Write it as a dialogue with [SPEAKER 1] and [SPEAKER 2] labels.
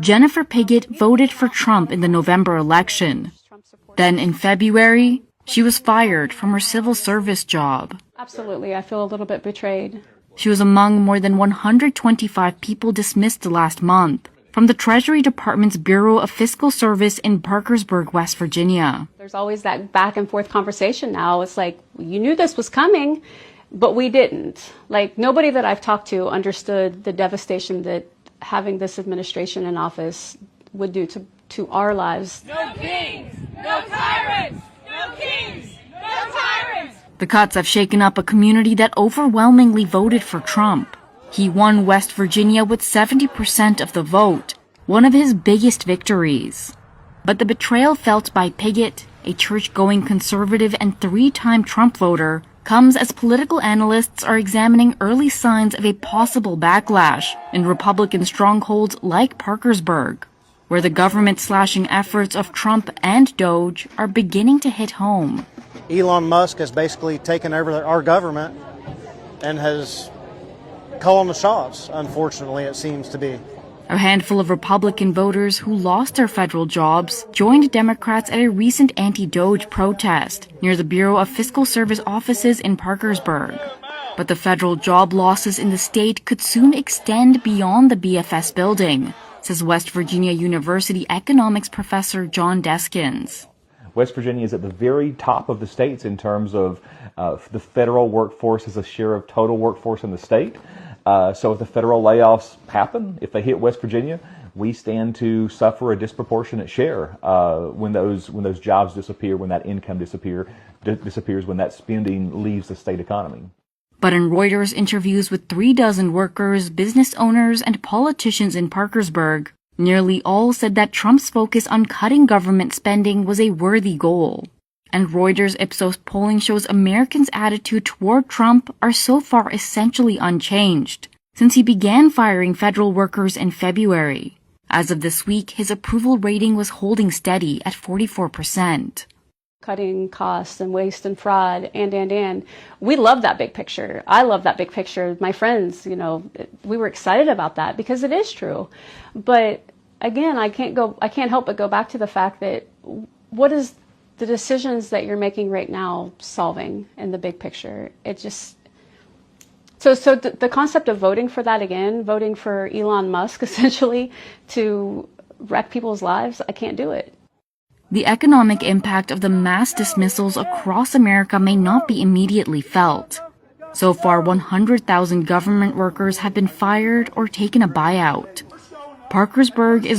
[SPEAKER 1] Jennifer Piggott voted for Trump in the November election. Then in February, she was fired from her civil service job.
[SPEAKER 2] Absolutely, I feel a little bit betrayed.
[SPEAKER 1] She was among more than 125 people dismissed last month from the Treasury Department's Bureau of Fiscal Service in Parkersburg, West Virginia.
[SPEAKER 2] There's always that back and forth conversation now. It's like, you knew this was coming, but we didn't. Like, nobody that I've talked to understood the devastation that having this administration in office would do to our lives.
[SPEAKER 3] No kings, no tyrants, no kings, no tyrants.
[SPEAKER 1] The cuts have shaken up a community that overwhelmingly voted for Trump. He won West Virginia with 70% of the vote, one of his biggest victories. But the betrayal felt by Piggott, a church-going conservative and three-time Trump voter, comes as political analysts are examining early signs of a possible backlash in Republican strongholds like Parkersburg, where the government-slashing efforts of Trump and Doge are beginning to hit home.
[SPEAKER 4] Elon Musk has basically taken over our government and has calling the shots, unfortunately, it seems to be.
[SPEAKER 1] A handful of Republican voters who lost their federal jobs joined Democrats at a recent anti-Doge protest near the Bureau of Fiscal Service offices in Parkersburg. But the federal job losses in the state could soon extend beyond the BFS building, says West Virginia University economics professor John Deskins.
[SPEAKER 5] West Virginia is at the very top of the states in terms of the federal workforce as a share of total workforce in the state. So if the federal layoffs happen, if they hit West Virginia, we stand to suffer a disproportionate share when those jobs disappear, when that income disappears, when that spending leaves the state economy.
[SPEAKER 1] But in Reuters interviews with 36 workers, business owners, and politicians in Parkersburg, nearly all said that Trump's focus on cutting government spending was a worthy goal. And Reuters Ipsos polling shows Americans' attitude toward Trump are so far essentially unchanged since he began firing federal workers in February. As of this week, his approval rating was holding steady at 44%.
[SPEAKER 2] Cutting costs and waste and fraud and. We love that big picture. I love that big picture. My friends, we were excited about that because it is true. But again, I can't help but go back to the fact that what is the decisions that you're making right now solving in the big picture? It just, so the concept of voting for that again, voting for Elon Musk essentially to wreck people's lives, I can't do it.
[SPEAKER 1] The economic impact of the mass dismissals across America may not be immediately felt. So far, 100,000 government workers have been fired or taken a buyout. Parkersburg is